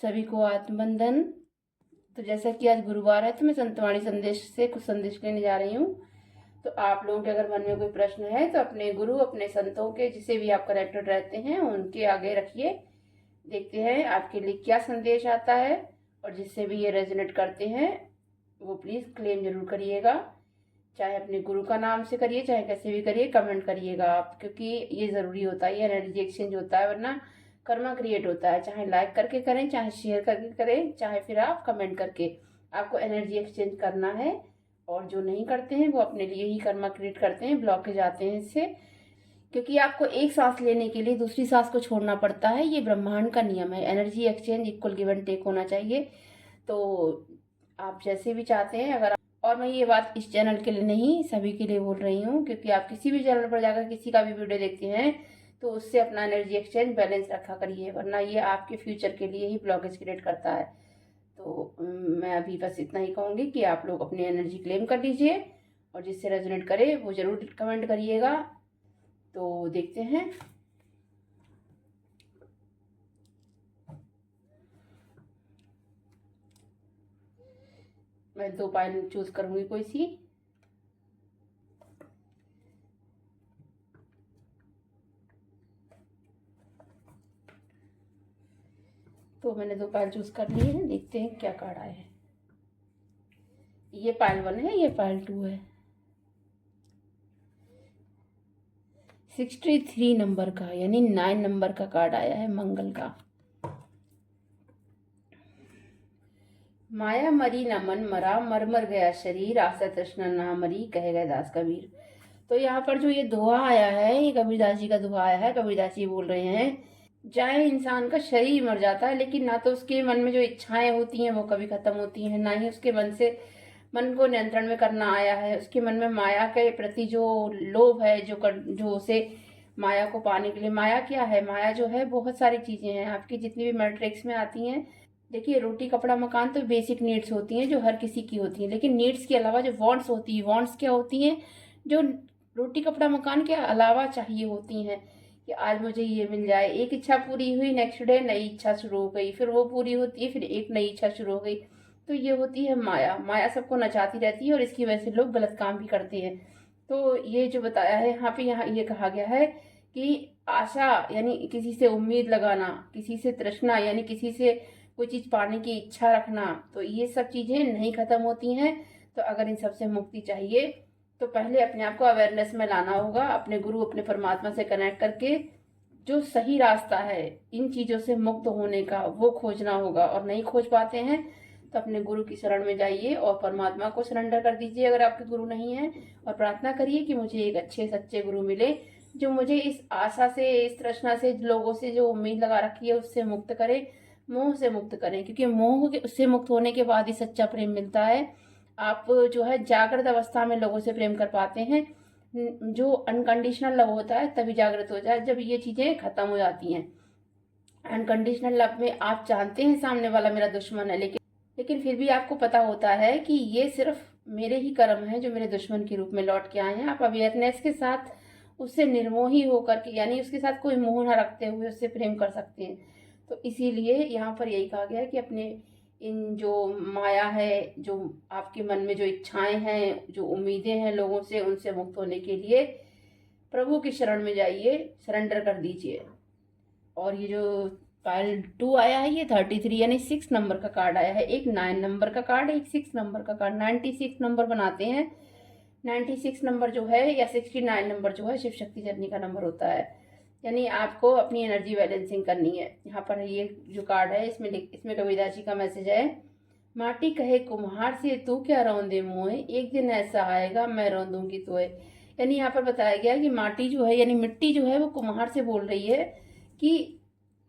सभी को आत्मबंधन। तो जैसा कि आज गुरुवार है तो मैं संतवाणी संदेश से कुछ संदेश लेने जा रही हूँ। तो आप लोगों के अगर मन में कोई प्रश्न है तो अपने गुरु, अपने संतों के, जिसे भी आप कनेक्टेड रहते हैं, उनके आगे रखिए। देखते हैं आपके लिए क्या संदेश आता है, और जिससे भी ये रेजोनेट करते हैं वो प्लीज़ क्लेम जरूर करिएगा। चाहे अपने गुरु का नाम से करिए, चाहे कैसे भी करिए, कमेंट करिएगा आप, क्योंकि ये ज़रूरी होता है, ये एनर्जी एक्सचेंज होता है, वरना कर्मा क्रिएट होता है। चाहे लाइक करके करें, चाहे शेयर करके करें, चाहे फिर आप कमेंट करके, आपको एनर्जी एक्सचेंज करना है। और जो नहीं करते हैं वो अपने लिए ही कर्मा क्रिएट करते हैं, ब्लॉकेज आते हैं इससे, क्योंकि आपको एक सांस लेने के लिए दूसरी सांस को छोड़ना पड़ता है। ये ब्रह्मांड का नियम है। Energy exchange equal give and take होना चाहिए। तो आप जैसे भी चाहते हैं, अगर और मैं ये बात इस चैनल के लिए नहीं, सभी के लिए बोल रही हूँ, क्योंकि आप किसी भी चैनल पर जाकर किसी का भी वीडियो देखते हैं तो उससे अपना एनर्जी एक्सचेंज बैलेंस रखा करिए, वरना ये आपके फ्यूचर के लिए ही ब्लॉकेज क्रिएट करता है। तो मैं अभी बस इतना ही कहूँगी कि आप लोग अपनी एनर्जी क्लेम कर लीजिए, और जिससे रेजोनेट करे वो ज़रूर कमेंट करिएगा। तो देखते हैं। मैं 2 पायल चूज करूँगी कोई सी। तो मैंने 2 पायल चूज कर लिए हैं। देखते हैं क्या कार्ड आया है। ये पायल 1 है, ये पायल 2 है। 63 नंबर का, यानी 9 नंबर का कार्ड आया है, मंगल का। माया मरी न मन मरा, मर मर गया शरीर, आशा तृष्णा ना मरी, कहे गए दास कबीर। तो यहाँ पर जो ये दोहा आया है, ये कबीरदास जी का दोहा आया है। कबीरदास जी बोल रहे हैं, चाहे इंसान का शरीर मर जाता है, लेकिन ना तो उसके मन में जो इच्छाएं होती हैं वो कभी खत्म होती हैं, ना ही उसके मन को नियंत्रण में करना आया है। उसके मन में माया के प्रति जो लोभ है, जो उसे माया को पाने के लिए, माया क्या है, माया जो है बहुत सारी चीजें हैं आपकी, जितनी भी मैट्रिक्स में आती हैं। देखिए, रोटी कपड़ा मकान तो बेसिक नीड्स होती हैं जो हर किसी की होती हैं, लेकिन नीड्स के अलावा जो वांट्स होती है, वांट्स क्या होती हैं, जो रोटी कपड़ा मकान के अलावा चाहिए होती हैं, कि आज मुझे ये मिल जाए। एक इच्छा पूरी हुई, नेक्स्ट डे नई इच्छा शुरू हो गई, फिर वो पूरी होती है, फिर एक नई इच्छा शुरू हो गई। तो ये होती है माया। माया सबको नचाती रहती है, और इसकी वजह से लोग गलत काम भी करते हैं। तो ये जो बताया है यहाँ ये कहा गया है कि आशा यानी किसी से उम्मीद लगाना, किसी से तृष्णा यानी किसी से कोई चीज पाने की इच्छा रखना, तो ये सब चीजें नहीं खत्म होती हैं। तो अगर इन सब से मुक्ति चाहिए तो पहले अपने आप को अवेयरनेस में लाना होगा, अपने गुरु, अपने परमात्मा से कनेक्ट करके जो सही रास्ता है इन चीजों से मुक्त होने का वो खोजना होगा। और नहीं खोज पाते हैं तो अपने गुरु की शरण में जाइए और परमात्मा को सरेंडर कर दीजिए अगर आपके गुरु नहीं है, और प्रार्थना करिए कि मुझे एक अच्छे सच्चे गुरु मिले जो मुझे इस आशा से, इस तृष्णा से, लोगों से जो उम्मीद लगा रखी है उससे मुक्त करे, मोह से मुक्त करें, क्योंकि मोह से मुक्त होने के बाद ही सच्चा प्रेम मिलता है। आप जो है जागृत अवस्था में लोगों से प्रेम कर पाते हैं। जो अनकंडीशनल लव होता है तभी जागृत हो जाए, जब ये चीजें खत्म हो जाती हैं। अनकंडीशनल लव में आप जानते हैं सामने वाला मेरा दुश्मन है, लेकिन फिर भी आपको पता होता है कि ये सिर्फ मेरे ही कर्म हैं जो मेरे दुश्मन के रूप में लौट के आए हैं। आप अवेयरनेस के साथ उससे निर्मोही होकर के, यानी उसके साथ कोई मोह न रखते हुए उससे प्रेम कर सकते हैं। तो इसीलिए यहाँ पर यही कहा गया है कि अपने इन जो माया है, जो आपके मन में जो इच्छाएं हैं, जो उम्मीदें हैं लोगों से, उनसे मुक्त होने के लिए प्रभु की शरण में जाइए, सरेंडर कर दीजिए। और ये जो पायल 2 आया है, ये 33 यानी 6 नंबर का कार्ड आया है। एक 9 नंबर का कार्ड है, एक 6 नंबर का कार्ड। 96 नंबर बनाते हैं। 96 नंबर जो है या 69 नंबर जो है शिव शक्ति जर्नी का नंबर होता है, यानी आपको अपनी एनर्जी बैलेंसिंग करनी है। यहाँ पर ये जो कार्ड है इसमें कबीरदास जी का मैसेज है, माटी कहे कुम्हार से तू क्या रौंदे मुँहे, एक दिन ऐसा आएगा मैं रौंदूंगी तोए। यानी यहाँ पर बताया गया कि माटी जो है यानी मिट्टी जो है वो कुम्हार से बोल रही है कि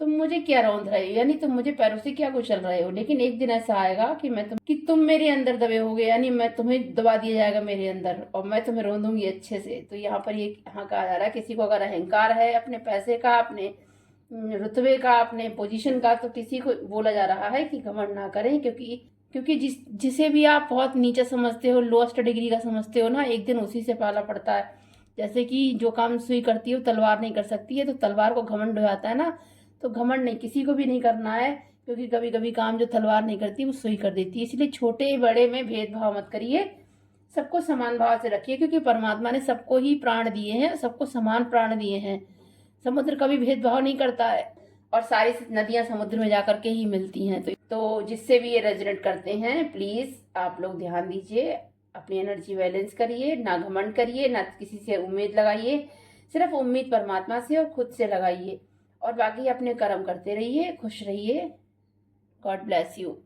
तुम मुझे क्या रौंद रहे हो, यानी तुम मुझे पैरों से क्या कुचल रहे हो, लेकिन एक दिन ऐसा आएगा कि तुम मेरे अंदर दबे होगे, यानी मैं तुम्हें दबा दिया जाएगा मेरे अंदर, और मैं तुम्हें रौंदूंगी अच्छे से। तो यहाँ पर ये यहाँ कहा जा रहा है, किसी को अगर अहंकार है अपने पैसे का, अपने रुतबे का, अपने पोजीशन का, तो किसी को बोला जा रहा है कि घमंड ना करें, क्योंकि जिसे भी आप बहुत नीचा समझते हो, लोएस्ट डिग्री का समझते हो ना, एक दिन उसी से पाला पड़ता है। जैसे कि जो काम सुई करती है वो तलवार नहीं कर सकती है, तो तलवार को घमंड हो जाता है ना, तो घमंड नहीं, किसी को भी नहीं करना है, क्योंकि कभी कभी काम जो तलवार नहीं करती वो सुई कर देती है। इसलिए छोटे बड़े में भेदभाव मत करिए, सबको समान भाव से रखिए, क्योंकि परमात्मा ने सबको ही प्राण दिए हैं, सबको समान प्राण दिए हैं। समुद्र कभी भेदभाव नहीं करता है और सारी नदियां समुद्र में जाकर के ही मिलती हैं। तो जिससे भी ये रेजोनेट करते हैं, प्लीज़ आप लोग ध्यान दीजिए, अपनी एनर्जी बैलेंस करिए, ना घमंड करिए, ना किसी से उम्मीद लगाइए। सिर्फ उम्मीद परमात्मा से और खुद से लगाइए और बाकी अपने कर्म करते रहिए, खुश रहिए। God bless you.